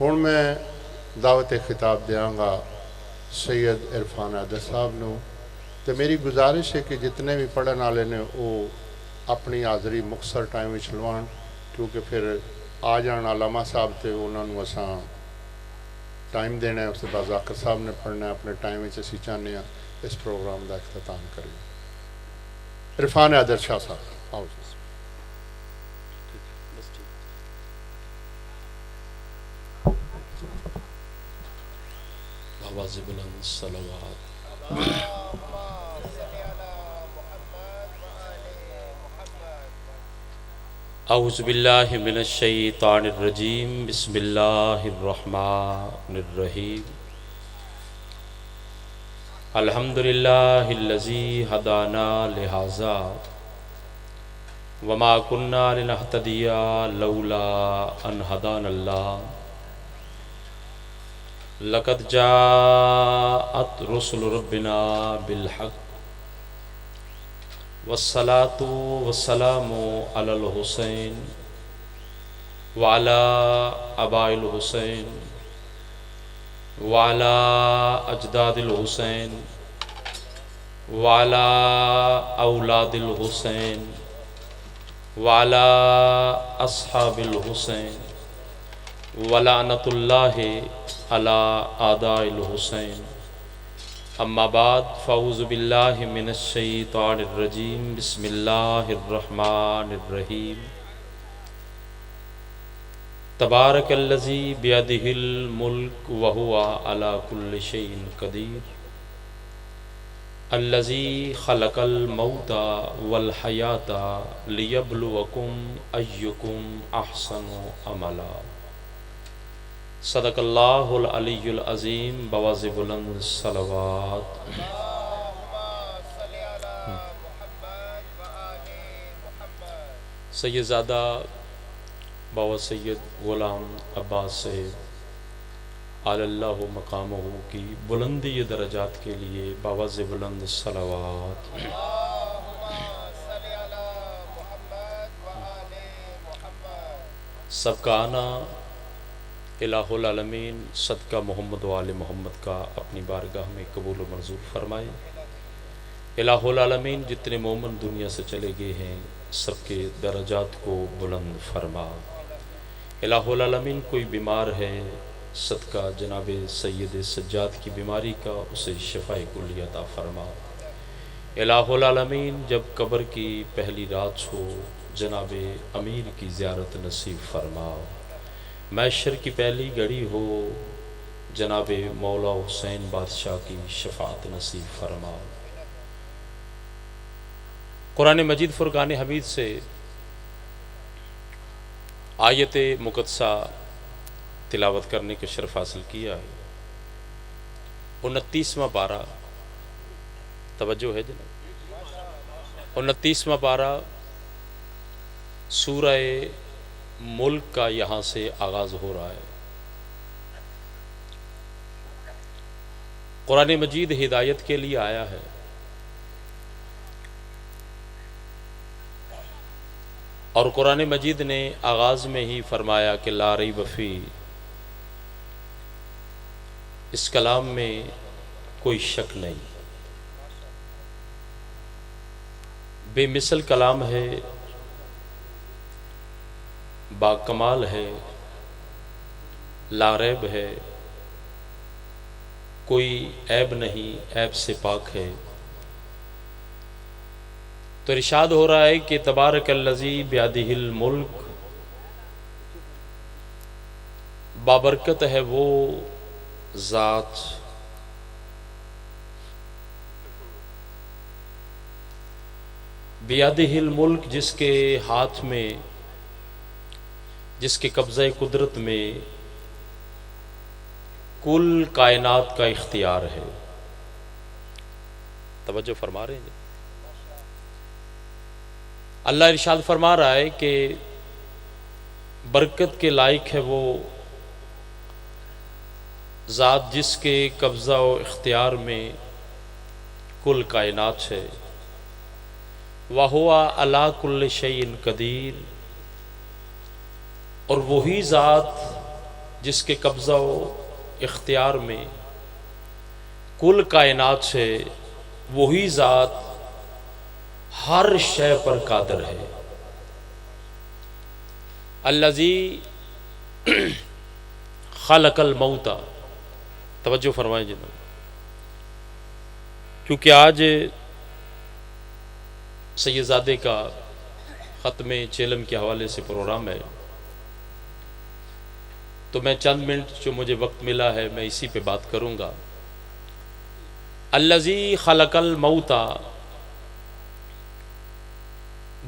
ہن میں دعوت خطاب دیاں گا سید عرفان عادل صاحب نو، تو میری گزارش ہے کہ جتنے بھی پڑھن والے نے وہ اپنی حاضری مختصر ٹائم وچ لوان، کیونکہ پھر آ جان علامہ صاحب تے انہوں نے اساں ٹائم دینا ہے، اس کے بعد ذاکر صاحب نے پڑھنا ہے اپنے ٹائم وچ۔ اسی چاہنے ہیں اس پروگرام کا اختتام کریں۔ عرفان عادل شاہ صاحب آؤ جی۔ آواز بلند صلوات۔ اعوذ باللہ من الشیطان الرجیم، بسم اللہ الرحمن الرحیم۔ الحمدللہ الذی ہدانا لہذا وما كنا لنہتدی لولا ان ہدانا اللہ، لقد جاءت رسل ربنا بالحق والصلاة والسلام على الحسین وعلى آباء الحسین وعلى اجداد الحسین وعلى اولاد الحسین وعلى اصحاب الحسین ولعنۃ اللہ علی اعداء الحسین۔ اما بعد فاعوذ باللہ من الشیطان الرجیم، بسم اللہ الرحمن الرحیم۔ تبارک الذی بیدہ الملک وہو علی کل شیء قدیر، الذی خلق الموت والحیاۃ لیبلوکم ایکم احسن عملا۔ صدق اللہ العلی العظیم، بواز بلند صلوات۔ سید زادہ بابا سید غلام عباس سے علی اللہ مقامہ کی بلندی درجات کے لیے بواز بلند صلوات۔ سب کا آنا الہ العالمین صدقہ محمد و آل محمد کا اپنی بارگاہ میں قبول و منظور فرمائے۔ الہ العالمین جتنے مومن دنیا سے چلے گئے ہیں سب کے درجات کو بلند فرما۔ الہ العالمین کوئی بیمار ہے صدقہ جناب سید سجاد کی بیماری کا اسے شفاء کلی عطا فرما۔ الہ العالمین جب قبر کی پہلی رات ہو جناب امیر کی زیارت نصیب فرما۔ محشر کی پہلی گھڑی ہو جناب مولا حسین بادشاہ کی شفاعت نصیب فرما۔ قرآن مجید فرقان حمید سے آیت مقدسہ تلاوت کرنے کا شرف حاصل کیا ہے۔ 29واں پارہ، توجہ ہے جناب، 29واں پارہ سورہ ملک کا یہاں سے آغاز ہو رہا ہے۔ قرآن مجید ہدایت کے لیے آیا ہے، اور قرآن مجید نے آغاز میں ہی فرمایا کہ لا ریب فی، اس کلام میں کوئی شک نہیں، بے مثل کلام ہے، با کمال ہے، لا ریب ہے، کوئی عیب نہیں، عیب سے پاک ہے۔ تو ارشاد ہو رہا ہے کہ تبارک الذی بیدہ الملک، بابرکت ہے وہ ذات بیدہ الملک، جس کے ہاتھ میں، جس کے قبضہ قدرت میں کل کائنات کا اختیار ہے۔ توجہ فرما رہے ہیں؟ اللہ ارشاد فرما رہا ہے کہ برکت کے لائق ہے وہ ذات جس کے قبضہ و اختیار میں کل کائنات ہے۔ وَهُوَ عَلَىٰ كُلِّ شَيْءٍ قَدِيرٌ، اور وہی ذات جس کے قبضہ و اختیار میں کل کائنات ہے، وہی ذات ہر شے پر قادر ہے۔ الذی خلق الموت، توجہ فرمائیں جناب، کیونکہ آج سیدزادے کا ختم چیلم کے حوالے سے پروگرام ہے، تو میں چند منٹ جو مجھے وقت ملا ہے میں اسی پہ بات کروں گا۔ الذی خلق الموت،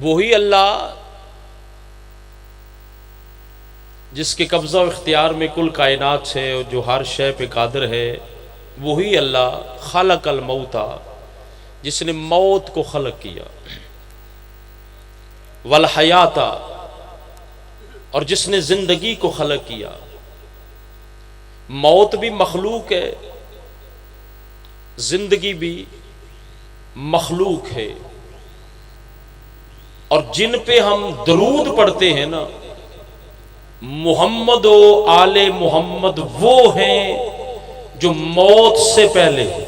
وہی اللہ جس کے قبضہ و اختیار میں کل کائنات ہے اور جو ہر شے پہ قادر ہے، وہی اللہ خلق الموت، جس نے موت کو خلق کیا، والحیات، اور جس نے زندگی کو خلق کیا۔ موت بھی مخلوق ہے، زندگی بھی مخلوق ہے، اور جن پہ ہم درود پڑھتے ہیں نا، محمد و آل محمد وہ ہیں جو موت سے پہلے ہیں۔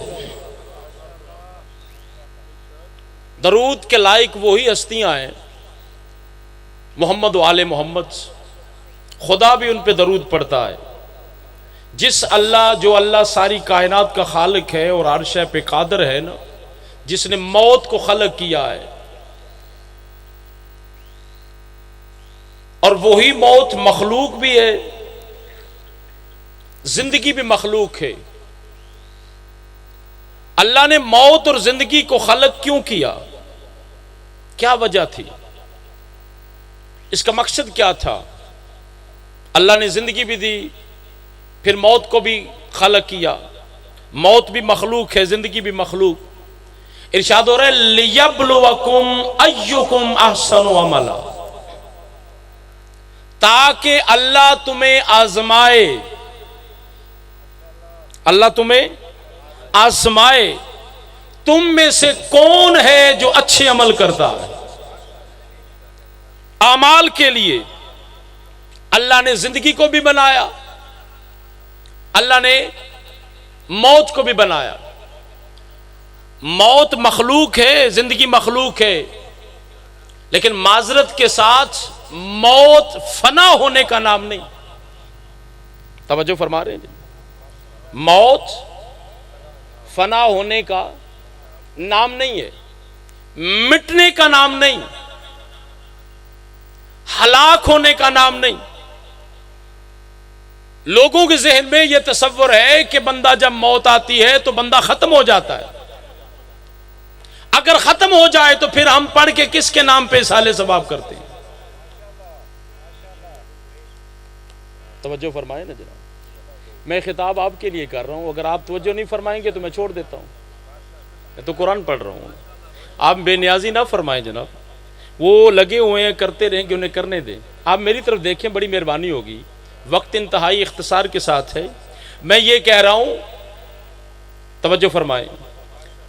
درود کے لائق وہی ہستیاں ہیں محمد و آل محمد، خدا بھی ان پہ درود پڑھتا ہے۔ جس اللہ، جو اللہ ساری کائنات کا خالق ہے اور ہر شے پہ قادر ہے نا، جس نے موت کو خلق کیا ہے، اور وہی موت مخلوق بھی ہے، زندگی بھی مخلوق ہے۔ اللہ نے موت اور زندگی کو خلق کیوں کیا؟ کیا وجہ تھی؟ اس کا مقصد کیا تھا؟ اللہ نے زندگی بھی دی، پھر موت کو بھی خلق کیا۔ موت بھی مخلوق ہے، زندگی بھی مخلوق۔ ارشاد ہو رہا ہے لِيَبْلُوَكُمْ أَيُّكُمْ أَحْسَنُ عَمَلًا، تاکہ اللہ تمہیں آزمائے، اللہ تمہیں آزمائے تم میں سے کون ہے جو اچھے عمل کرتا ہے۔ اعمال کے لیے اللہ نے زندگی کو بھی بنایا، اللہ نے موت کو بھی بنایا۔ موت مخلوق ہے، زندگی مخلوق ہے، لیکن معذرت کے ساتھ موت فنا ہونے کا نام نہیں۔ توجہ فرما رہے ہیں جی؟ موت فنا ہونے کا نام نہیں ہے، مٹنے کا نام نہیں، ہلاک ہونے کا نام نہیں۔ لوگوں کے ذہن میں یہ تصور ہے کہ بندہ جب موت آتی ہے تو بندہ ختم ہو جاتا ہے۔ اگر ختم ہو جائے تو پھر ہم پڑھ کے کس کے نام پہ اصالہ ثواب کرتے ہیں؟ توجہ فرمائیں نا جناب، میں خطاب آپ کے لیے کر رہا ہوں، اگر آپ توجہ نہیں فرمائیں گے تو میں چھوڑ دیتا ہوں، میں تو قرآن پڑھ رہا ہوں۔ آپ بے نیازی نہ فرمائیں جناب، وہ لگے ہوئے ہیں کرتے رہیں کہ انہیں کرنے دیں۔ آپ میری طرف دیکھیں، بڑی مہربانی ہوگی، وقت انتہائی اختصار کے ساتھ ہے۔ میں یہ کہہ رہا ہوں، توجہ فرمائیں،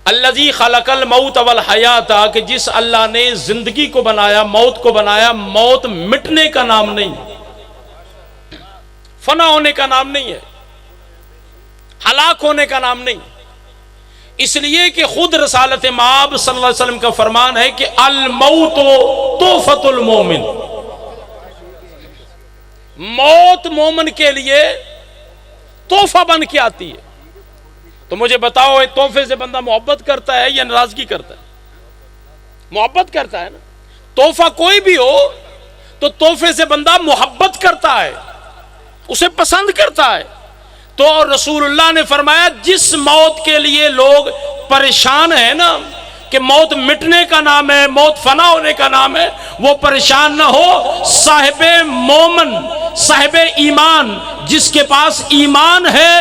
الذی خلق الموت والحیات، کہ جس اللہ نے زندگی کو بنایا، موت کو بنایا۔ موت مٹنے کا نام نہیں، فنا ہونے کا نام نہیں ہے، ہلاک ہونے کا نام نہیں۔ اس لیے کہ خود رسالت مآب صلی اللہ علیہ وسلم کا فرمان ہے کہ الموت تحفۃ المومن، موت مومن کے لیے تحفہ بن کے آتی ہے۔ تو مجھے بتاؤ، تحفے سے بندہ محبت کرتا ہے یا ناراضگی کرتا ہے؟ محبت کرتا ہے نا۔ تحفہ کوئی بھی ہو تو تحفے سے بندہ محبت کرتا ہے، اسے پسند کرتا ہے۔ تو رسول اللہ نے فرمایا جس موت کے لیے لوگ پریشان ہیں نا کہ موت مٹنے کا نام ہے، موت فنا ہونے کا نام ہے، وہ پریشان نہ ہو۔ صاحب مومن، صاحب ایمان، جس کے پاس ایمان ہے،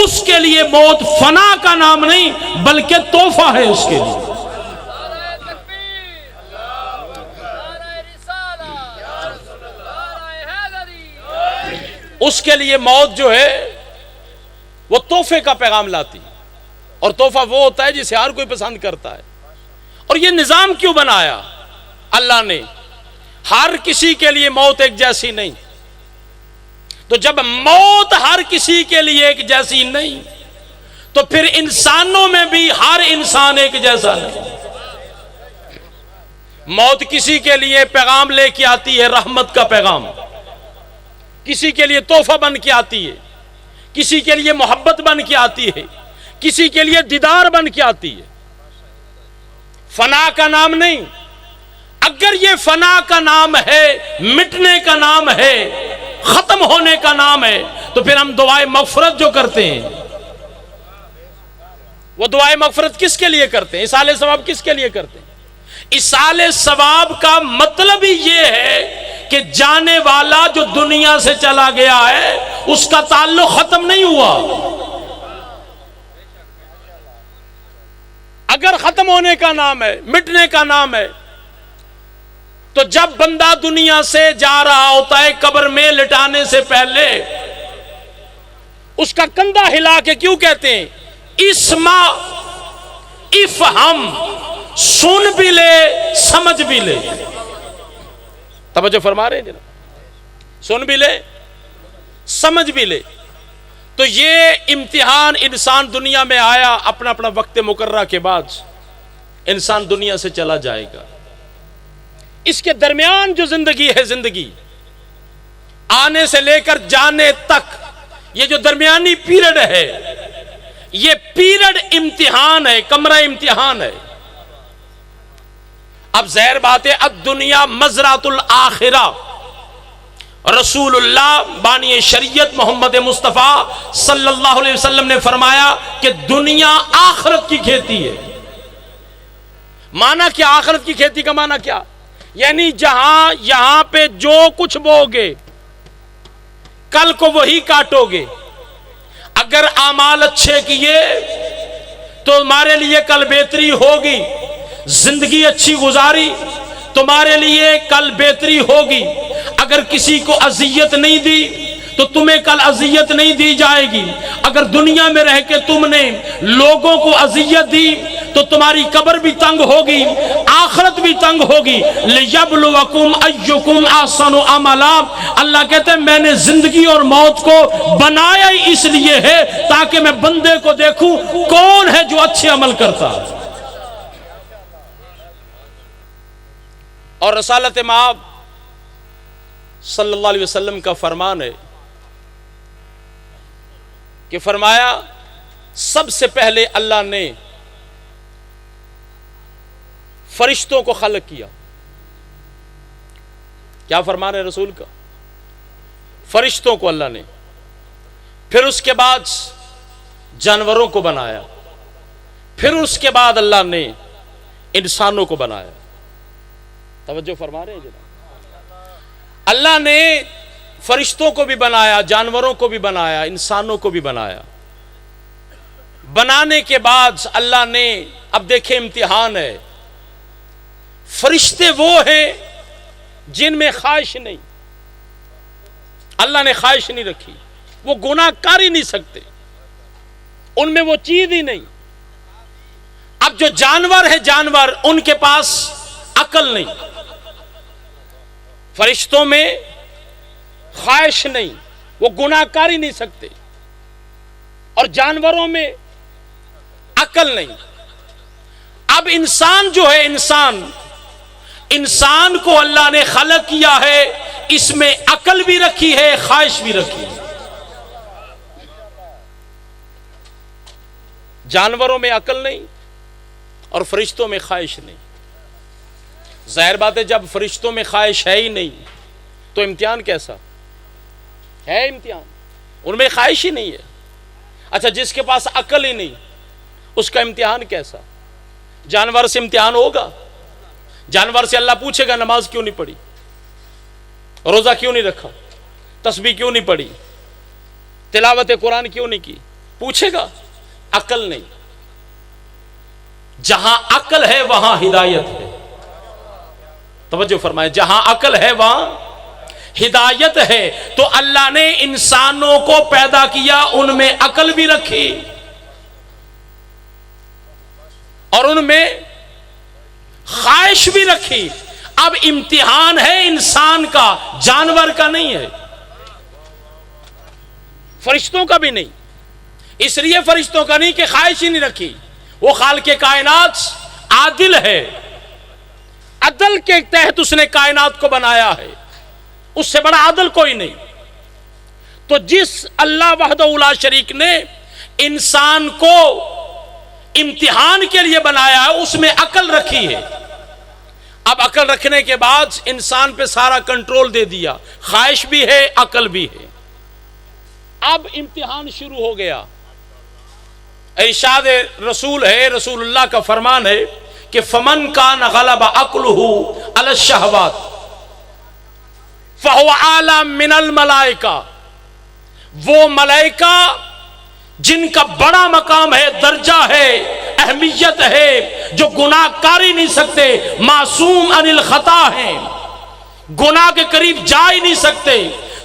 اس کے لیے موت فنا کا نام نہیں بلکہ تحفہ ہے اس کے لیے۔ اس کے لیے موت جو ہے وہ تحفے کا پیغام لاتی، اور تحفہ وہ ہوتا ہے جسے ہر کوئی پسند کرتا ہے۔ اور یہ نظام کیوں بنایا اللہ نے؟ ہر کسی کے لیے موت ایک جیسی نہیں۔ تو جب موت ہر کسی کے لیے ایک جیسی نہیں تو پھر انسانوں میں بھی ہر انسان ایک جیسا نہیں. موت کسی کے لیے پیغام لے کے آتی ہے رحمت کا پیغام، کسی کے لیے تحفہ بن کے آتی ہے، کسی کے لیے محبت بن کے آتی ہے، کسی کے لیے دیدار بن کے آتی ہے. فنا کا نام نہیں. اگر یہ فنا کا نام ہے، مٹنے کا نام ہے، ختم ہونے کا نام ہے، تو پھر ہم دعائے مغفرت جو کرتے ہیں وہ دعائے مغفرت کس کے لیے کرتے ہیں؟ ایصال ثواب کس کے لیے کرتے ہیں؟ ایصال ثواب کا مطلب ہی یہ ہے کہ جانے والا جو دنیا سے چلا گیا ہے اس کا تعلق ختم نہیں ہوا. اگر ختم ہونے کا نام ہے، مٹنے کا نام ہے، تو جب بندہ دنیا سے جا رہا ہوتا ہے قبر میں لٹانے سے پہلے اس کا کندھا ہلا کے کیوں کہتے ہیں اسما افہم، سن بھی لے سمجھ بھی لے. توجہ فرما رہے ہیں جناب؟ سن بھی لے سمجھ بھی لے. تو یہ امتحان انسان دنیا میں آیا، اپنا اپنا وقت مقررہ کے بعد انسان دنیا سے چلا جائے گا. اس کے درمیان جو زندگی ہے، زندگی آنے سے لے کر جانے تک، یہ جو درمیانی پیریڈ ہے یہ پیریڈ امتحان ہے، کمرہ امتحان ہے. اب ظاہر بات ہے الدنیا مزرعۃ الآخرہ، رسول اللہ بانی شریعت محمد مصطفیٰ صلی اللہ علیہ وسلم نے فرمایا کہ دنیا آخرت کی کھیتی ہے. معنی کیا آخرت کی کھیتی کا معنی کیا؟ یعنی جہاں یہاں پہ جو کچھ بوگے کل کو وہی کاٹو گے. اگر اعمال اچھے کیے تو تمہارے لیے کل بہتری ہوگی، زندگی اچھی گزاری تمہارے لیے کل بہتری ہوگی. اگر کسی کو اذیت نہیں دی تو تمہیں کل اذیت نہیں دی جائے گی. اگر دنیا میں رہ کے تم نے لوگوں کو اذیت دی تو تمہاری قبر بھی تنگ ہوگی، آخرت بھی تنگ ہوگی. لِيَبْلُوَكُمْ أَيُّكُمْ أَحْسَنُ عَمَلًا. اللہ کہتے ہیں میں نے زندگی اور موت کو بنایا ہی اس لیے ہے تاکہ میں بندے کو دیکھوں کون ہے جو اچھے عمل کرتا. اور رسالت مآب صلی اللہ علیہ وسلم کا فرمان ہے کہ فرمایا سب سے پہلے اللہ نے فرشتوں کو خلق کیا. کیا فرمان ہے رسول کا؟ فرشتوں کو اللہ نے، پھر اس کے بعد جانوروں کو بنایا، پھر اس کے بعد اللہ نے انسانوں کو بنایا. توجہ فرما رہے ہیں جناب؟ اللہ نے فرشتوں کو بھی بنایا، جانوروں کو بھی بنایا، انسانوں کو بھی بنایا. بنانے کے بعد اللہ نے، اب دیکھیں امتحان ہے، فرشتے وہ ہیں جن میں خواہش نہیں. اللہ نے خواہش نہیں رکھی، وہ گناہ کر ہی نہیں سکتے، ان میں وہ چیز ہی نہیں. اب جو جانور ہے، جانور ان کے پاس عقل نہیں. فرشتوں میں خواہش نہیں، وہ گناہ کر ہی نہیں سکتے، اور جانوروں میں عقل نہیں. اب انسان جو ہے، انسان کو اللہ نے خلق کیا ہے، اس میں عقل بھی رکھی ہے، خواہش بھی رکھی ہے. جانوروں میں عقل نہیں اور فرشتوں میں خواہش نہیں. ظاہر بات ہے جب فرشتوں میں خواہش ہے ہی نہیں تو امتحان کیسا ہے؟ امتحان ان میں خواہش ہی نہیں ہے. اچھا جس کے پاس عقل ہی نہیں اس کا امتحان کیسا؟ جانور سے امتحان ہوگا؟ جانور سے اللہ پوچھے گا نماز کیوں نہیں پڑھی، روزہ کیوں نہیں رکھا، تسبیح کیوں نہیں پڑھی، تلاوت قرآن کیوں نہیں کی؟ پوچھے گا. عقل نہیں. جہاں عقل ہے وہاں ہدایت ہے. توجہ فرمائے، جہاں عقل ہے وہاں ہدایت ہے. تو اللہ نے انسانوں کو پیدا کیا، ان میں عقل بھی رکھی اور ان میں خواہش بھی رکھی. اب امتحان ہے انسان کا، جانور کا نہیں ہے. فرشتوں کا بھی نہیں. اس لیے فرشتوں کا نہیں کہ خواہش ہی نہیں رکھی. وہ خالق کائنات عادل ہے، عدل کے تحت اس نے کائنات کو بنایا ہے، اس سے بڑا عدل کوئی نہیں. تو جس اللہ وحدہ لا شریک نے انسان کو امتحان کے لیے بنایا ہے اس میں عقل رکھی ہے. اب عقل رکھنے کے بعد انسان پہ سارا کنٹرول دے دیا، خواہش بھی ہے عقل بھی ہے. اب امتحان شروع ہو گیا. ارشاد رسول ہے، رسول اللہ کا فرمان ہے کہ فمن کان غلب عقلہ علی الشہوات فہو اعلی من الملائکہ. وہ ملائکہ جن کا بڑا مقام ہے، درجہ ہے، اہمیت ہے، جو گناہ کر ہی نہیں سکتے، معصوم عن الخطا ہیں، گناہ کے قریب جا ہی نہیں سکتے،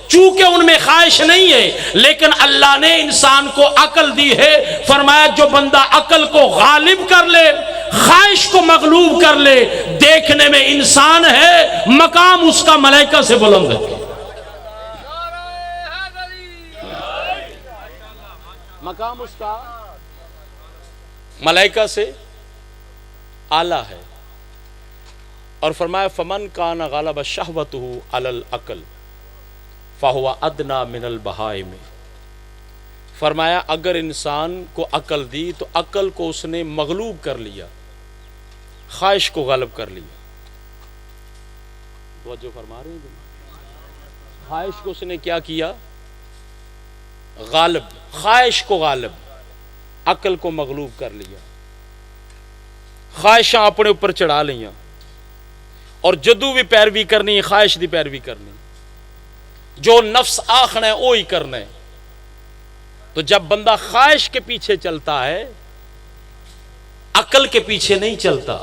چونکہ ان میں خواہش نہیں ہے. لیکن اللہ نے انسان کو عقل دی ہے. فرمایا جو بندہ عقل کو غالب کر لے، خواہش کو مغلوب کر لے، دیکھنے میں انسان ہے، مقام اس کا ملائکہ سے بلند ہے. مقام اس کا ملائکہ سے اعلیٰ ہے. اور فرمایا فمن کان غلب شہوتہ علی العقل فہو ادنی من البہائم. فرمایا اگر انسان کو عقل دی تو عقل کو اس نے مغلوب کر لیا، خواہش کو غالب کر لیا. توجہ فرما رہے ہیں؟ خواہش کو اس نے کیا کیا؟ غالب. خواہش کو غالب، عقل کو مغلوب کر لیا، خواہشاں اپنے اوپر چڑھا لیا، اور جدو بھی پیروی کرنی، خواہش دی پیروی کرنی، جو نفس آخنا ہے وہی کرنا ہے. تو جب بندہ خواہش کے پیچھے چلتا ہے، عقل کے پیچھے نہیں چلتا،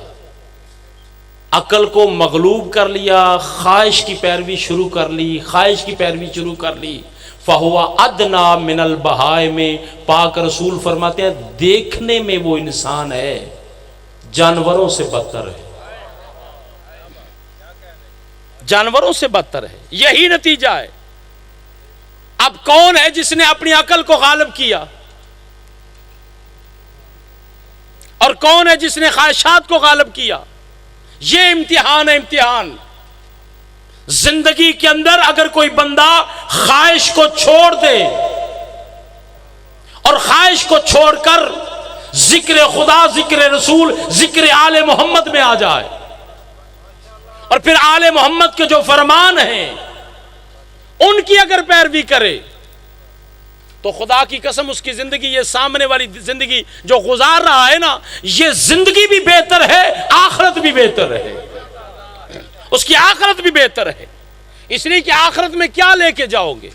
عقل کو مغلوب کر لیا، خواہش کی پیروی شروع کر لی، خواہش کی پیروی شروع کر لی، فہوا ادنا من البہائم. پاک رسول فرماتے ہیں دیکھنے میں وہ انسان ہے، جانوروں سے بدتر ہے، جانوروں سے بدتر ہے. یہی نتیجہ ہے. اب کون ہے جس نے اپنی عقل کو غالب کیا، اور کون ہے جس نے خواہشات کو غالب کیا؟ یہ امتحان ہے. امتحان زندگی کے اندر اگر کوئی بندہ خواہش کو چھوڑ دے اور خواہش کو چھوڑ کر ذکر خدا، ذکر رسول، ذکر آل محمد میں آ جائے، اور پھر آل محمد کے جو فرمان ہیں ان کی اگر پیروی کرے، تو خدا کی قسم اس کی زندگی، یہ سامنے والی زندگی جو گزار رہا ہے نا، یہ زندگی بھی بہتر ہے، آخرت بھی بہتر ہے، اس کی آخرت بھی بہتر ہے. اس لیے کہ آخرت میں کیا لے کے جاؤ گے؟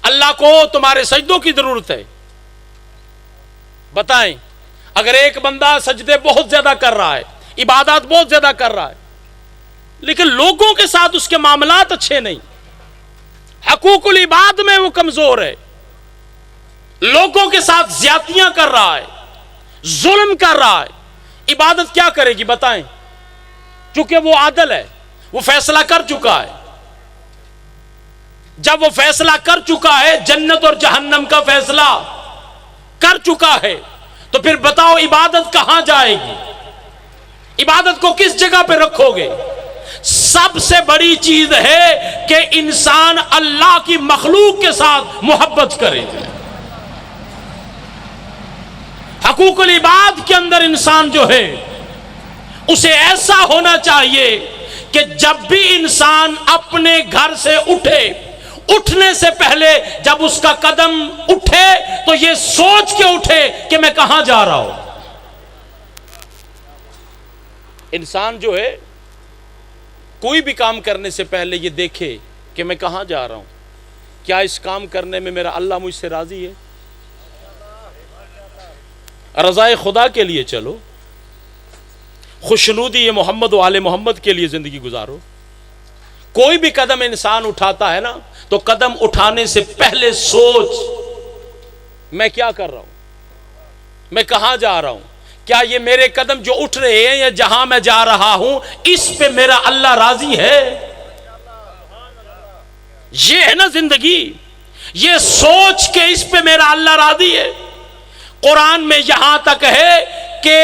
اللہ کو تمہارے سجدوں کی ضرورت ہے. بتائیں، اگر ایک بندہ سجدے بہت زیادہ کر رہا ہے، عبادات بہت زیادہ کر رہا ہے، لیکن لوگوں کے ساتھ اس کے معاملات اچھے نہیں، حقوق العباد میں وہ کمزور ہے، لوگوں کے ساتھ زیادتیاں کر رہا ہے، ظلم کر رہا ہے، عبادت کیا کرے گی؟ بتائیں. چونکہ وہ عادل ہے، وہ فیصلہ کر چکا ہے. جب وہ فیصلہ کر چکا ہے، جنت اور جہنم کا فیصلہ کر چکا ہے، تو پھر بتاؤ عبادت کہاں جائے گی؟ عبادت کو کس جگہ پہ رکھو گے؟ سب سے بڑی چیز ہے کہ انسان اللہ کی مخلوق کے ساتھ محبت کرے. حقوق العباد کے اندر انسان جو ہے اسے ایسا ہونا چاہیے کہ جب بھی انسان اپنے گھر سے اٹھے، اٹھنے سے پہلے جب اس کا قدم اٹھے تو یہ سوچ کے اٹھے کہ میں کہاں جا رہا ہوں. انسان جو ہے کوئی بھی کام کرنے سے پہلے یہ دیکھے کہ میں کہاں جا رہا ہوں، کیا اس کام کرنے میں میرا اللہ مجھ سے راضی ہے؟ رضائے خدا کے لیے چلو، خوشنودی محمد و آل محمد کے لیے زندگی گزارو. کوئی بھی قدم انسان اٹھاتا ہے نا، تو قدم اٹھانے سے پہلے سوچ میں کیا کر رہا ہوں، میں کہاں جا رہا ہوں، کیا یہ میرے قدم جو اٹھ رہے ہیں یا جہاں میں جا رہا ہوں اس پہ میرا اللہ راضی ہے؟ یہ ہے نا زندگی. یہ سوچ کے اس پہ میرا اللہ راضی ہے۔ قرآن میں یہاں تک ہے کہ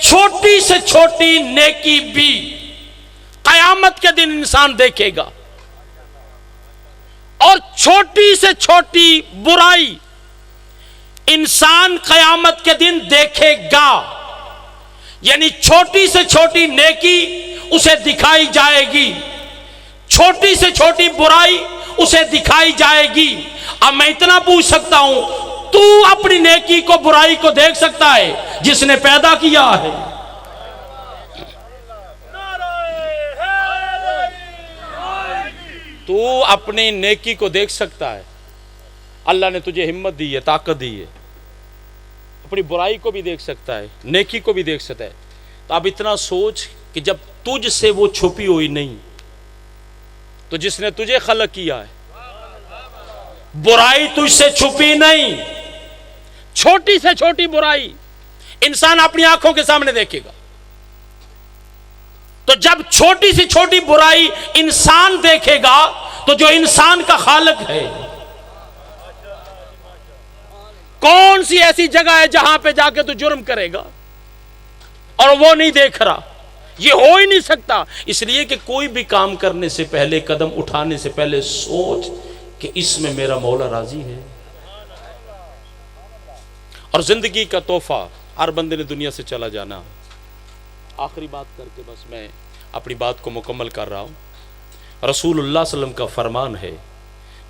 چھوٹی سے چھوٹی نیکی بھی قیامت کے دن انسان دیکھے گا، اور چھوٹی سے چھوٹی برائی انسان قیامت کے دن دیکھے گا۔ یعنی چھوٹی سے چھوٹی نیکی اسے دکھائی جائے گی، چھوٹی سے چھوٹی برائی اسے دکھائی جائے گی۔ اب میں اتنا پوچھ سکتا ہوں، تو اپنی نیکی کو برائی کو دیکھ سکتا ہے جس نے پیدا کیا ہے؟ تو اپنی نیکی کو دیکھ سکتا ہے؟ اللہ نے تجھے ہمت دی ہے، طاقت دی ہے، اپنی برائی کو بھی دیکھ سکتا ہے، نیکی کو بھی دیکھ سکتا ہے۔ تو اب اتنا سوچ کہ جب تجھ سے وہ چھپی ہوئی نہیں، تو جس نے تجھے خلق کیا ہے، برائی تجھ سے چھپی نہیں، چھوٹی سے چھوٹی برائی انسان اپنی آنکھوں کے سامنے دیکھے گا۔ تو جب چھوٹی سی چھوٹی برائی انسان دیکھے گا تو جو انسان کا خالق ہے، کون سی ایسی جگہ ہے جہاں پہ جا کے تو جرم کرے گا اور وہ نہیں دیکھ رہا؟ یہ ہو ہی نہیں سکتا۔ اس لیے کہ کوئی بھی کام کرنے سے پہلے، قدم اٹھانے سے پہلے سوچ کہ اس میں میرا مولا راضی ہے۔ اور زندگی کا تحفہ، ہر بندے نے دنیا سے چلا جانا۔ آخری بات کر کے بس میں اپنی بات کو مکمل کر رہا ہوں۔ رسول اللہ صلی اللہ علیہ وسلم کا فرمان ہے،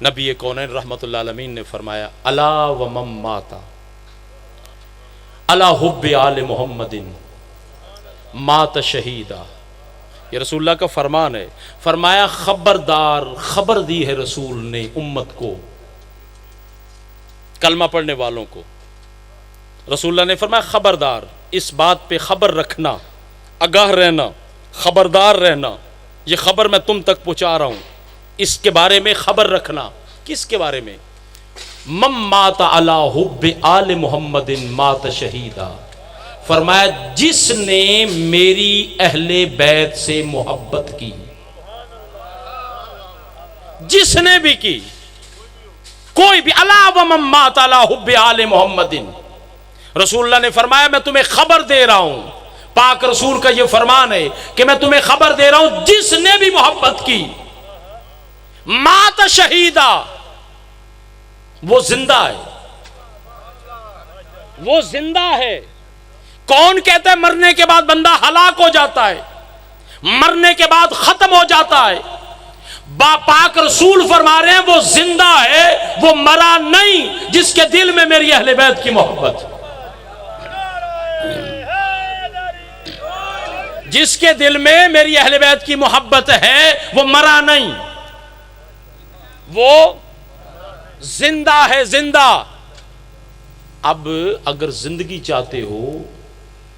نبی کونین رحمت اللہ علیہ نے فرمایا، الا ومن مات علی حب آل محمد مات شہیدا۔ یہ رسول اللہ کا فرمان ہے۔ فرمایا خبردار، خبر دی ہے رسول نے امت کو، کلمہ پڑھنے والوں کو۔ رسول اللہ نے فرمایا خبردار، اس بات پہ خبر رکھنا، آگاہ رہنا، خبردار رہنا، یہ خبر میں تم تک پہنچا رہا ہوں، اس کے بارے میں خبر رکھنا۔ کس کے بارے میں؟ من مات علی حب آل محمد مات شہیدا۔ فرمایا جس نے میری اہل بیت سے محبت کی، جس نے بھی کی، کوئی بھی، الا ومن مات علی حب آل محمد۔ رسول اللہ نے فرمایا میں تمہیں خبر دے رہا ہوں، پاک رسول کا یہ فرمان ہے کہ میں تمہیں خبر دے رہا ہوں، جس نے بھی محبت کی، مات شہیدا، وہ زندہ ہے، وہ زندہ ہے۔ کون کہتا ہے مرنے کے بعد بندہ ہلاک ہو جاتا ہے، مرنے کے بعد ختم ہو جاتا ہے؟ پاک رسول فرما رہے ہیں وہ زندہ ہے، وہ مرا نہیں، جس کے دل میں میری اہل بیت کی محبت، جس کے دل میں میری اہل بیت کی محبت ہے، وہ مرا نہیں، وہ زندہ ہے، زندہ۔ اب اگر زندگی چاہتے ہو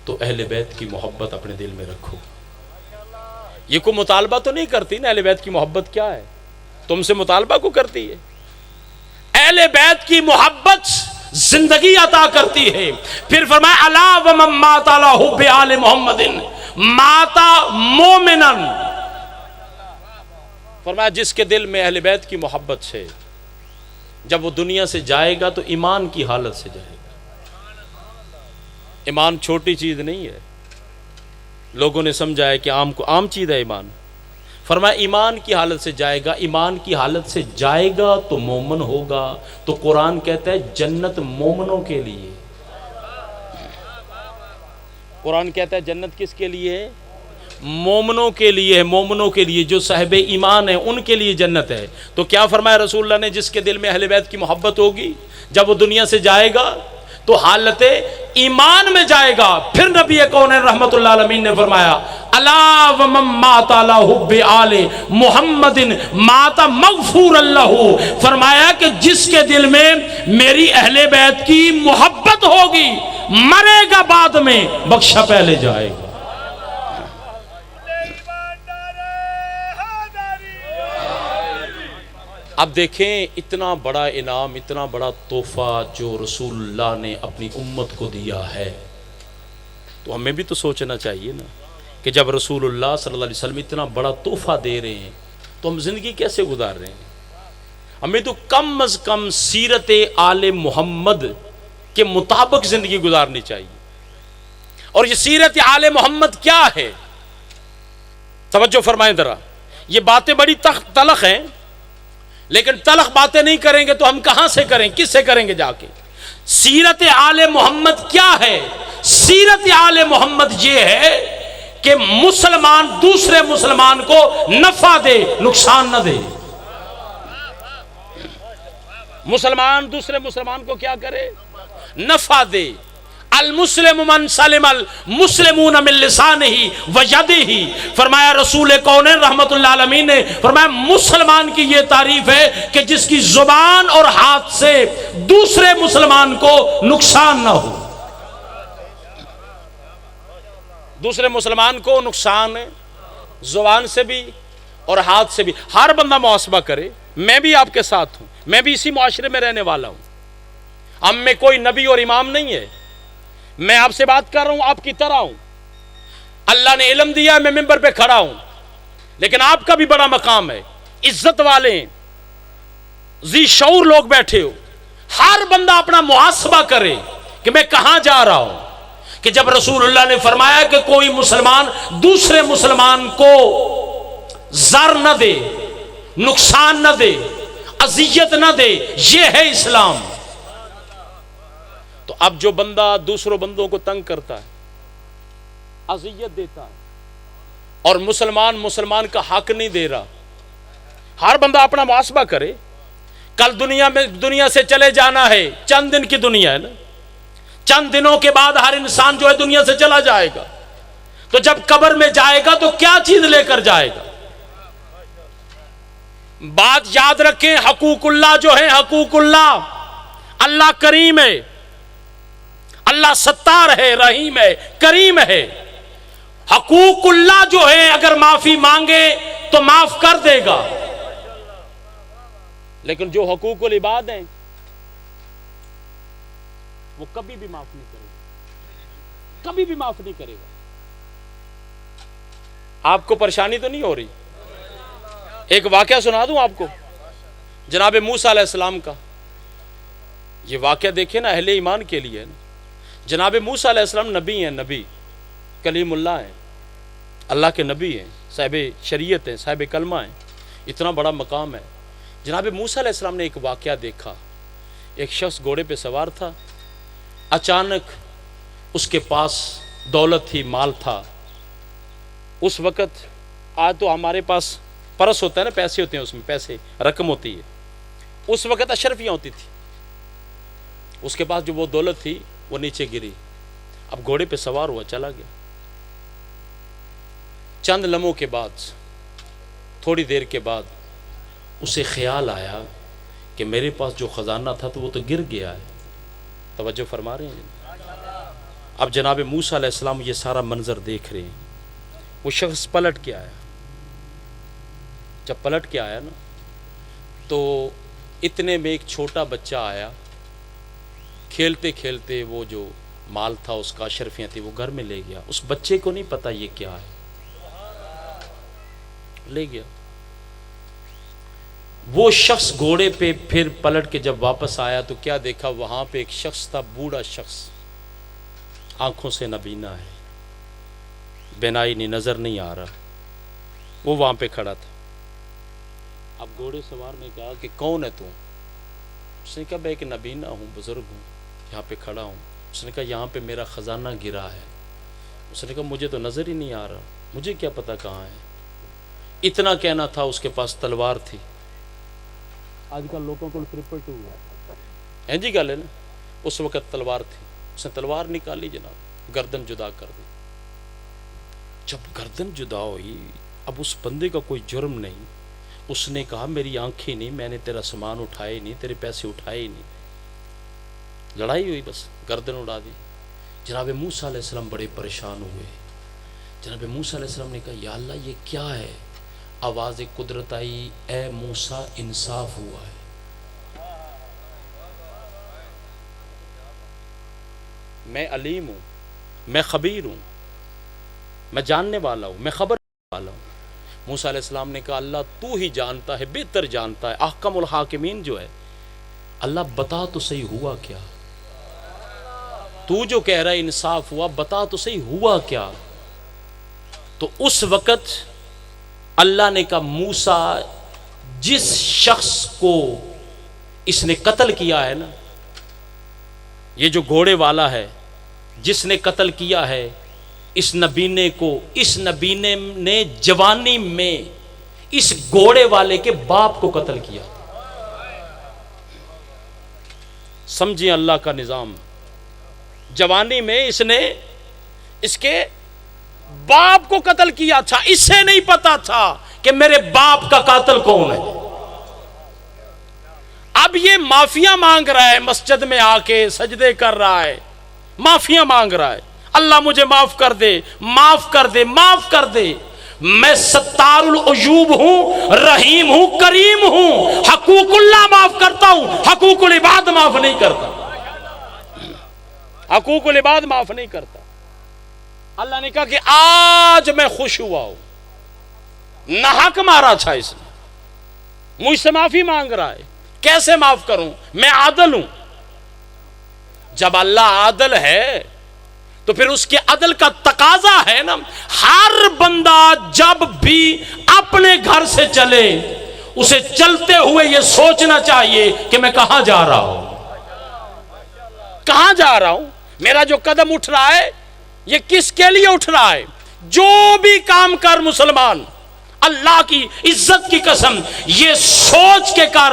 تو اہل بیت کی محبت اپنے دل میں رکھو۔ یہ کوئی مطالبہ تو نہیں کرتی نا، اہل بیت کی محبت کیا ہے؟ تم سے مطالبہ کو کرتی ہے؟ اہل بیت کی محبت زندگی عطا کرتی ہے۔ پھر فرمایا الا ومن مات علی حب آل محمد مات مومنا۔ فرمایا جس کے دل میں اہل بیت کی محبت سے، جب وہ دنیا سے جائے گا تو ایمان کی حالت سے جائے گا۔ ایمان چھوٹی چیز نہیں ہے، لوگوں نے سمجھا ہے کہ عام چیز ہے ایمان۔ فرمایا ایمان کی حالت سے جائے گا، ایمان کی حالت سے جائے گا تو مومن ہوگا۔ تو قرآن کہتا ہے جنت مومنوں کے لیے، قرآن کہتا ہے جنت کس کے لیے ہے؟ مومنوں کے لیے ہے، مومنوں کے لیے، جو صاحب ایمان ہیں ان کے لیے جنت ہے۔ تو کیا فرمایا رسول اللہ نے؟ جس کے دل میں اہل بیت کی محبت ہوگی، جب وہ دنیا سے جائے گا تو حالت ایمان میں جائے گا۔ پھر نبی کونین رحمت اللہ علیہ نے فرمایا الا ومن مات علی حب آل محمد مات مغفور اللہ۔ فرمایا کہ جس کے دل میں میری اہل بیت کی محبت ہوگی، مرے گا بعد میں، بخشا پہلے جائے گا۔ اب دیکھیں اتنا بڑا انعام، اتنا بڑا تحفہ جو رسول اللہ نے اپنی امت کو دیا ہے، تو ہمیں بھی تو سوچنا چاہیے نا کہ جب رسول اللہ صلی اللہ علیہ وسلم اتنا بڑا تحفہ دے رہے ہیں تو ہم زندگی کیسے گزار رہے ہیں؟ ہمیں تو کم از کم سیرت آل محمد کے مطابق زندگی گزارنی چاہیے. اور یہ سیرت آل محمد کیا ہے؟ توجہ فرمائیں ذرا. یہ باتیں بڑی تلخ ہیں، لیکن تلخ باتیں نہیں کریں گے تو ہم کہاں سے کریں، کس سے کریں گے جا کے؟ سیرت آل محمد کیا ہے؟ سیرت آل محمد یہ ہے کہ مسلمان دوسرے مسلمان کو نفع دے، نقصان نہ دے. مسلمان دوسرے مسلمان کو کیا کرے؟ نفع دے. المسلم من سلم المسلمون من لسانہ و یدہ. فرمایا رسول کونین رحمت اللہ علیہ نے فرمایا مسلمان کی یہ تعریف ہے کہ جس کی زبان اور ہاتھ سے دوسرے مسلمان کو نقصان نہ ہو. دوسرے مسلمان کو نقصان زبان سے بھی اور ہاتھ سے بھی. ہر بندہ محاسبہ کرے. میں بھی آپ کے ساتھ ہوں، میں بھی اسی معاشرے میں رہنے والا ہوں. ہم میں کوئی نبی اور امام نہیں ہے. میں آپ سے بات کر رہا ہوں، آپ کی طرح ہوں. اللہ نے علم دیا ہے، میں ممبر پہ کھڑا ہوں، لیکن آپ کا بھی بڑا مقام ہے. عزت والے ہیں، ذی شعور لوگ بیٹھے ہو. ہر بندہ اپنا محاسبہ کرے کہ میں کہاں جا رہا ہوں. کہ جب رسول اللہ نے فرمایا کہ کوئی مسلمان دوسرے مسلمان کو زر نہ دے، نقصان نہ دے، اذیت نہ دے، یہ ہے اسلام. تو اب جو بندہ دوسروں بندوں کو تنگ کرتا ہے، اذیت دیتا ہے، اور مسلمان کا حق نہیں دے رہا، ہر بندہ اپنا محاسبہ کرے. کل دنیا سے چلے جانا ہے. چند دن کی دنیا ہے نا. چند دنوں کے بعد ہر انسان جو ہے دنیا سے چلا جائے گا. تو جب قبر میں جائے گا تو کیا چیز لے کر جائے گا؟ بات یاد رکھیں، حقوق اللہ جو ہے، حقوق اللہ، اللہ کریم ہے، اللہ ستار ہے، رحیم ہے، کریم ہے. حقوق اللہ جو ہے اگر معافی مانگے تو معاف کر دے گا، لیکن جو حقوق العباد ہیں وہ کبھی بھی معاف نہیں کرے گا، کبھی بھی معاف نہیں کرے گا. آپ کو پریشانی تو نہیں ہو رہی؟ ایک واقعہ سنا دوں آپ کو، جناب موسیٰ علیہ السلام کا. یہ واقعہ دیکھیں نا، اہل ایمان کے لیے نا. جناب موسیٰ علیہ السلام نبی ہیں، نبی کلیم اللہ ہیں، اللہ کے نبی ہیں، صاحب شریعت ہیں، صاحب کلمہ ہیں. اتنا بڑا مقام ہے. جناب موسیٰ علیہ السلام نے ایک واقعہ دیکھا. ایک شخص گھوڑے پہ سوار تھا، اچانک اس کے پاس دولت تھی، مال تھا. اس وقت، آج تو ہمارے پاس پرس ہوتا ہے نا، پیسے ہوتے ہیں، اس میں پیسے رقم ہوتی ہے. اس وقت اشرفیاں ہوتی تھی. اس کے پاس جو وہ دولت تھی وہ نیچے گری. اب گھوڑے پہ سوار ہوا، چلا گیا. چند لمحوں کے بعد، تھوڑی دیر کے بعد اسے خیال آیا کہ میرے پاس جو خزانہ تھا تو وہ تو گر گیا ہے. توجہ فرما رہے ہیں؟ اب جناب موسیٰ علیہ السلام یہ سارا منظر دیکھ رہے ہیں. وہ شخص پلٹ کے آیا. جب پلٹ کے آیا نا تو اتنے میں ایک چھوٹا بچہ آیا. کھیلتے کھیلتے وہ جو مال تھا اس کا، اشرفیاں تھی، وہ گھر میں لے گیا. اس بچے کو نہیں پتا یہ کیا ہے، لے گیا. وہ شخص گھوڑے پہ پھر پلٹ کے جب واپس آیا تو کیا دیکھا؟ وہاں پہ ایک شخص تھا، بوڑھا شخص، آنکھوں سے نابینا ہے، بینائی نہیں، نظر نہیں آ رہا. وہ وہاں پہ کھڑا تھا. اب گھوڑے سوار نے کہا کہ کون ہے تو؟ اس نے کہا میں ایک نابینا ہوں، بزرگ ہوں، یہاں پہ کھڑا ہوں. اس نے کہا یہاں پہ میرا خزانہ گرا ہے. اس نے کہا مجھے تو نظر ہی نہیں آ رہا، مجھے کیا پتا کہاں ہے. اتنا کہنا تھا. اس کے پاس تلوار تھی. آج کل لوگوں کو کرپٹ ہوا ہے جی، گل ہے نا. اس وقت تلوار تھی. اس نے تلوار نکالی، جناب گردن جدا کر دی. جب گردن جدا ہوئی، اب اس بندے کا کوئی جرم نہیں. اس نے کہا میری آنکھیں نہیں، میں نے تیرا سامان اٹھائے نہیں، تیرے پیسے اٹھائے نہیں. لڑائی ہوئی، بس گردن اڑا دی. جناب موسیٰ علیہ السلام بڑے پریشان ہوئے. جناب موسیٰ علیہ السلام نے کہا یا اللہ یہ کیا ہے؟ آواز قدرت آئی، اے موسیٰ انصاف ہوا ہے. میں علیم ہوں، میں خبیر ہوں، میں جاننے والا ہوں، میں خبر والا ہوں. موسیٰ علیہ السلام نے کہا اللہ تو ہی جانتا ہے، بہتر جانتا ہے، احکم الحاکمین جو ہے، اللہ بتا تو صحیح ہوا کیا؟ تو جو کہہ رہا ہے انصاف ہوا، بتا تو صحیح ہوا کیا؟ تو اس وقت اللہ نے کہا موسیٰ جس شخص کو اس نے قتل کیا ہے نا، یہ جو گھوڑے والا ہے جس نے قتل کیا ہے اس نبینے کو، اس نبینے نے جوانی میں اس گھوڑے والے کے باپ کو قتل کیا۔ سمجھیں اللہ کا نظام، جوانی میں اس نے اس کے باپ کو قتل کیا تھا، اسے نہیں پتا تھا کہ میرے باپ کا قاتل کون ہے۔ اب یہ معافیاں مانگ رہا ہے، مسجد میں آ کے سجدے کر رہا ہے، معافیاں مانگ رہا ہے، اللہ مجھے معاف کر دے، معاف کر دے، معاف کر دے، میں ستار العیوب ہوں، رحیم ہوں، کریم ہوں، حقوق اللہ معاف کرتا ہوں، حقوق العباد معاف نہیں کرتا، حقوق العباد معاف نہیں کرتا۔ اللہ نے کہا کہ آج میں خوش ہوا ہوں، ناحق مارا تھا اس نے، مجھ سے معافی مانگ رہا ہے، کیسے معاف کروں؟ میں عادل ہوں۔ جب اللہ عادل ہے تو پھر اس کے عدل کا تقاضا ہے نا، ہر بندہ جب بھی اپنے گھر سے چلے اسے چلتے ہوئے یہ سوچنا چاہیے کہ میں کہاں جا رہا ہوں، کہاں جا رہا ہوں، میرا جو قدم اٹھ رہا ہے یہ کس کے لیے اٹھ رہا ہے۔ جو بھی کام کر مسلمان، اللہ کی عزت کی قسم یہ سوچ کے کر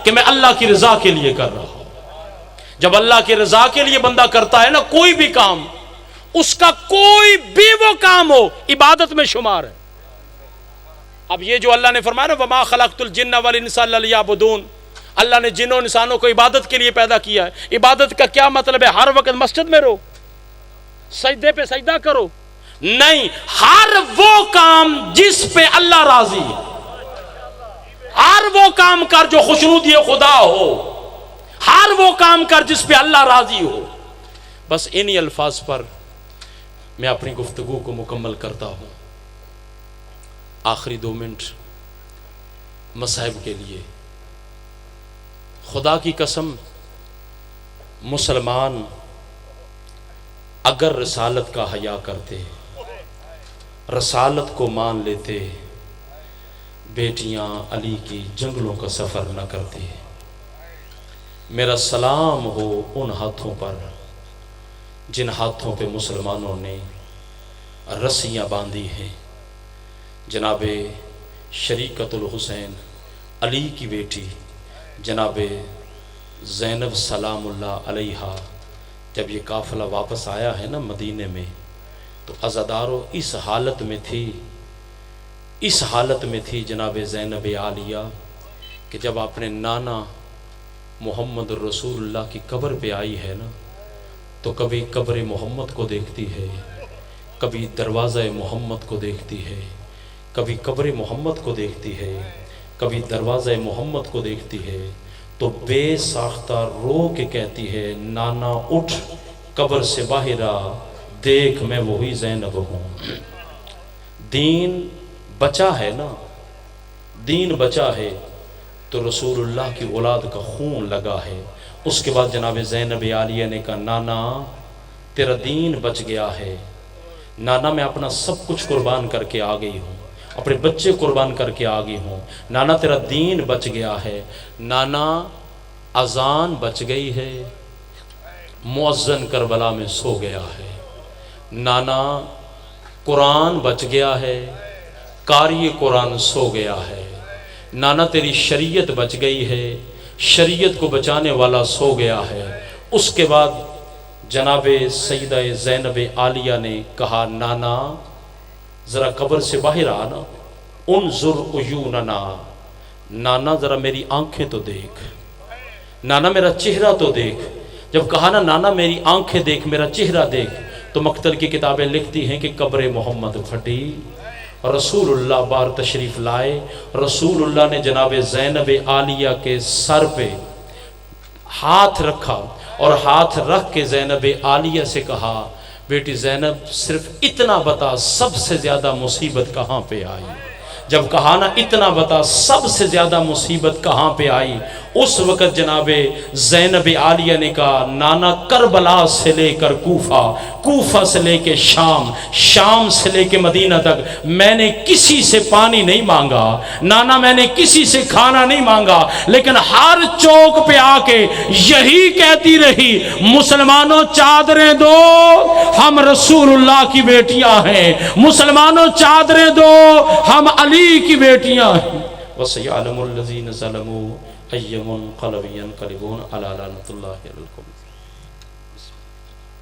کہ میں اللہ کی رضا کے لیے کر رہا ہوں۔ جب اللہ کی رضا کے لیے بندہ کرتا ہے نا کوئی بھی کام، اس کا کوئی بھی وہ کام ہو عبادت میں شمار ہے۔ اب یہ جو اللہ نے فرمایا نا وَمَا خَلَقْتُ الْجِنَّ وَالْإِنسَ إِلَّا لِيَعْبُدُونَ، اللہ نے جنوں انسانوں کو عبادت کے لیے پیدا کیا ہے۔ عبادت کا کیا مطلب ہے؟ ہر وقت مسجد میں رہو، سجدے پہ سجدہ کرو؟ نہیں، ہر وہ کام جس پہ اللہ راضی ہے، ہر وہ کام کر جو خوشنودی خدا ہو، ہر وہ کام کر جس پہ اللہ راضی ہو۔ بس انہی الفاظ پر میں اپنی گفتگو کو مکمل کرتا ہوں۔ آخری 2 منٹ مصائب کے لیے، خدا کی قسم مسلمان اگر رسالت کا حیا کرتے، رسالت کو مان لیتے، بیٹیاں علی کی جنگلوں کا سفر نہ کرتی۔ میرا سلام ہو ان ہاتھوں پر جن ہاتھوں پہ مسلمانوں نے رسیاں باندھی ہیں۔ جناب شریکت الحسین علی کی بیٹی جناب زینب سلام اللہ علیہا، جب یہ قافلہ واپس آیا ہے نا مدینے میں، تو عزادارو اس حالت میں تھی جناب زینب عالیہ کہ جب اپنے نانا محمد رسول اللہ کی قبر پہ آئی ہے نا، تو کبھی قبر محمد کو دیکھتی ہے، کبھی دروازہ محمد کو دیکھتی ہے، کبھی قبر محمد کو دیکھتی ہے، کبھی دروازہ محمد کو دیکھتی ہے، تو بے ساختہ رو کے کہتی ہے نانا اٹھ قبر سے باہر آ، دیکھ میں وہی زینب ہوں۔ دین بچا ہے نا، دین بچا ہے تو رسول اللہ کی اولاد کا خون لگا ہے۔ اس کے بعد جناب زینب عالیہ نے کہا نانا تیرا دین بچ گیا ہے، نانا میں اپنا سب کچھ قربان کر کے آ گئی ہوں، اپنے بچے قربان کر کے آ گئی ہوں، نانا تیرا دین بچ گیا ہے، نانا اذان بچ گئی ہے، مؤذن کربلا میں سو گیا ہے، نانا قرآن بچ گیا ہے، قاری قرآن سو گیا ہے، نانا تیری شریعت بچ گئی ہے، شریعت کو بچانے والا سو گیا ہے۔ اس کے بعد جناب سیدہ زینب عالیہ نے کہا نانا ذرا قبر سے باہر آنا، انظر عیوننا، نانا ذرا میری آنکھیں تو دیکھ، نانا میرا چہرہ تو دیکھ۔ جب کہا نا نانا میری آنکھیں دیکھ، میرا چہرہ دیکھ، تو مقتل کی کتابیں لکھتی ہیں کہ قبر محمد پھٹی، رسول اللہ بار تشریف لائے، رسول اللہ نے جناب زینب عالیہ کے سر پہ ہاتھ رکھا اور ہاتھ رکھ کے زینب عالیہ سے کہا بیٹی زینب صرف اتنا بتا سب سے زیادہ مصیبت کہاں پہ آئی؟ جب کہا نا اتنا بتا سب سے زیادہ مصیبت کہاں پہ آئی، اس وقت جناب زینب عالیہ نے کہا نانا کربلا سے لے کر کوفہ، کوفہ سے لے کے شام، شام سے لے کے مدینہ تک میں نے کسی سے پانی نہیں مانگا، نانا میں نے کسی سے کھانا نہیں مانگا، لیکن ہر چوک پہ آ کے یہی کہتی رہی مسلمانوں چادریں دو، ہم رسول اللہ کی بیٹیاں ہیں، مسلمانوں چادریں دو، ہم علی کی بیٹیاں ہیں۔ وَسَيَعْلَمُ الَّذِينَ ظَلَمُوا أَيَّ مُنْقَلَبٍ يَنْقَلِبُونَ أَلَا لَعْنَةُ اللَّهِ عَلَى الْقَوْمِ